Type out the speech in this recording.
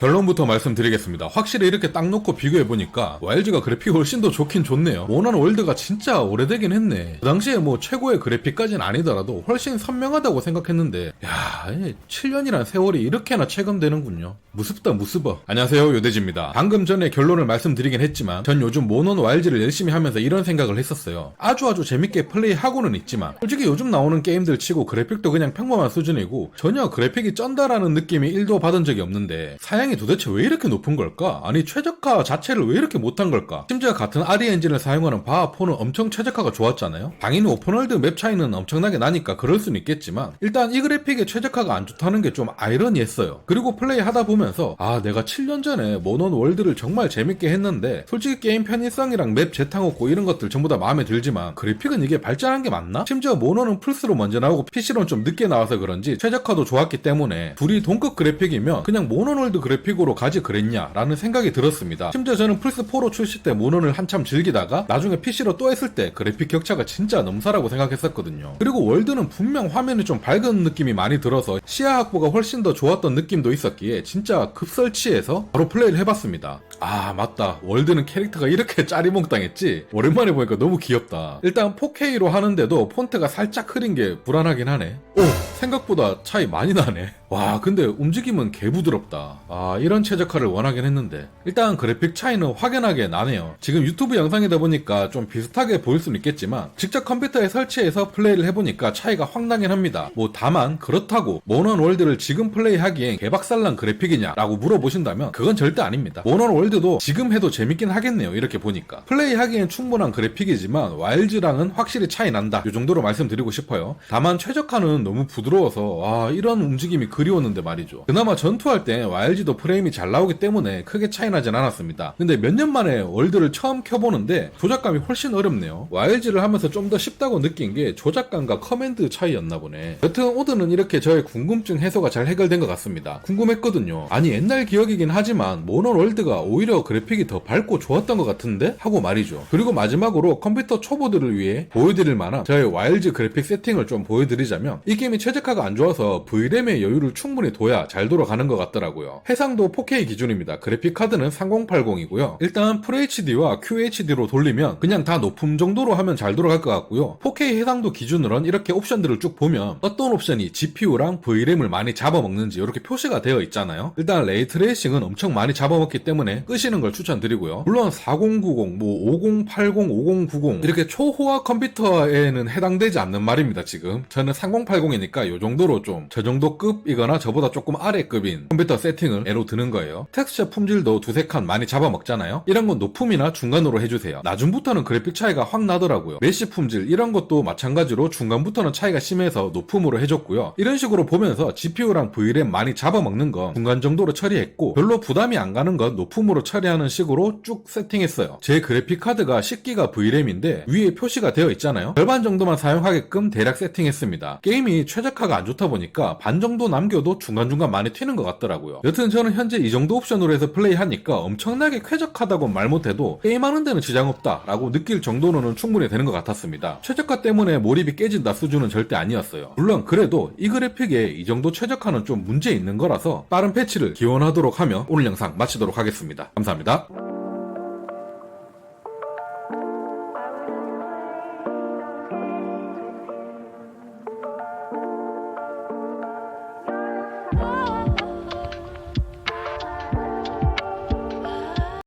결론부터 말씀드리겠습니다. 확실히 이렇게 딱 놓고 비교해보니까 YG가 그래픽이 훨씬 더 좋긴 좋네요. 모난 월드가 진짜 오래되긴 했네. 그 당시에 뭐 최고의 그래픽까지는 아니더라도 훨씬 선명하다고 생각했는데 야, 7년이란 세월이 이렇게나 체감되는군요. 무섭다 무습어. 안녕하세요, 요대지입니다. 방금 전에 결론을 말씀드리긴 했지만 전 요즘 모넌 YG를 열심히 하면서 이런 생각을 했었어요. 아주 재밌게 플레이하고는 있지만 솔직히 요즘 나오는 게임들 치고 그래픽도 그냥 평범한 수준이고 전혀 그래픽이 쩐다라는 느낌이 1도 받은 적이 없는데 사양이 도대체 왜 이렇게 높은 걸까? 아니 최적화 자체를 왜 이렇게 못한 걸까? 심지어 같은 RE 엔진을 사용하는 바하4는 엄청 최적화가 좋았잖아요. 당연히 오픈월드 맵 차이는 엄청나게 나니까 그럴 수는 있겠지만 일단 이 그래픽의 최적화가 안 좋다는 게 좀 아이러니했어요. 그리고 플레이 하다 보면서 내가 7년 전에 모넌 월드를 정말 재밌게 했는데 솔직히 게임 편의성이랑 맵 재탕 없고 이런 것들 전부 다 마음에 들지만 그래픽은 이게 발전한 게 맞나? 심지어 모넌은 플스로 먼저 나오고 PC로는 좀 늦게 나와서 그런지 최적화도 좋았기 때문에 둘이 동급 그래픽이면 그냥 모넌 월드 그래픽으로 가지 그랬냐라는 생각이 들었습니다. 심지어 저는 플스4로 출시 때 모넌을 한참 즐기다가 나중에 PC로 또 했을 때 그래픽 격차가 진짜 넘사라고 생각했었거든요. 그리고 월드는 분명 화면이 좀 밝은 느낌이 많이 들어서 시야 확보가 훨씬 더 좋았던 느낌도 있었기에 진짜 급설치해서 바로 플레이를 해봤습니다. 맞다, 월드는 캐릭터가 이렇게 짜리몽땅했지? 오랜만에 보니까 너무 귀엽다. 일단 4K로 하는데도 폰트가 살짝 흐린 게 불안하긴 하네. 생각보다 차이 많이 나네. 와, 근데 움직임은 개부드럽다. 이런 최적화를 원하긴 했는데 일단 그래픽 차이는 확연하게 나네요. 지금 유튜브 영상이다 보니까 좀 비슷하게 보일 수는 있겠지만 직접 컴퓨터에 설치해서 플레이를 해보니까 차이가 확 나긴 합니다. 다만 그렇다고 모넌 월드를 지금 플레이하기엔 개박살난 그래픽이냐라고 물어보신다면 그건 절대 아닙니다. 모넌 월드도 지금 해도 재밌긴 하겠네요. 이렇게 보니까 플레이하기엔 충분한 그래픽이지만 YG랑은 확실히 차이 난다, 이 정도로 말씀드리고 싶어요. 다만 최적화는 너무 부드러워서 이런 움직임이 그리웠는데 말이죠. 그나마 전투할 때 YG도 프레임이 잘 나오기 때문에 크게 차이 나진 않았습니다. 근데 몇 년 만에 월드를 처음 켜보는데 조작감이 훨씬 어렵네요. YG를 하면서 좀 더 쉽다고 느낀 게 조작감과 커맨드 차이였나 보네. 여튼 오드는 이렇게 저의 궁금증 해소가 잘 해결된 것 같습니다. 궁금했거든요. 아니 옛날 기억이긴 하지만 모넌 월드가 오히려 그래픽이 더 밝고 좋았던 것 같은데? 하고 말이죠. 그리고 마지막으로 컴퓨터 초보들을 위해 보여드릴 만한 저의 YG 그래픽 세팅을 좀 보여드리자면 이 게임이 최적화가 안 좋아서 V램의 여유를 충분히 둬야 잘 돌아가는 것 같더라고요. 해상도 4K 기준입니다. 그래픽 카드는 3080이고요. 일단 FHD와 QHD로 돌리면 그냥 다 높음 정도로 하면 잘 돌아갈 것 같고요. 4K 해상도 기준으로는 이렇게 옵션들을 쭉 보면 어떤 옵션이 GPU랑 V램을 많이 잡아먹는지 이렇게 표시가 되어 있잖아요. 일단 레이트레이싱은 엄청 많이 잡아먹기 때문에 끄시는 걸 추천드리고요. 물론 4090, 5080, 5090 이렇게 초호화 컴퓨터에는 해당되지 않는 말입니다. 지금 저는 3080이니까 이 정도로 좀 저 정도 급이거나 저보다 조금 아래급인 컴퓨터 세팅을 애로 드는 거예요. 텍스처 품질도 두세 칸 많이 잡아먹잖아요. 이런 건 높음이나 중간으로 해주세요. 나중부터는 그래픽 차이가 확 나더라고요. 메시 품질 이런 것도 마찬가지로 중간부터는 차이가 심해서 높음으로 해줬고요. 이런 식으로 보면서 GPU랑 V램 많이 잡아먹는 건 중간 정도로 처리했고 별로 부담이 안 가는 건 높음으로 처리하는 식으로 쭉 세팅했어요. 제 그래픽 카드가 10기가 V램인데 위에 표시가 되어 있잖아요. 절반 정도만 사용하게끔 대략 세팅했습니다. 게임이 최적화가 안 좋다 보니까 반 정도 남겨도 중간중간 많이 튀는 것 같더라고요. 여튼 저는 현재 이 정도 옵션으로 해서 플레이하니까 엄청나게 쾌적하다고 말 못해도 게임하는 데는 지장 없다 라고 느낄 정도로는 충분히 되는 것 같았습니다. 최적화 때문에 몰입이 깨진다 수준은 절대 아니었어요. 물론 그래도 이 그래픽에 이 정도 최적화는 좀 문제 있는 거라서 빠른 패치를 기원하도록 하며 오늘 영상 마치도록 하겠습니다. 감사합니다.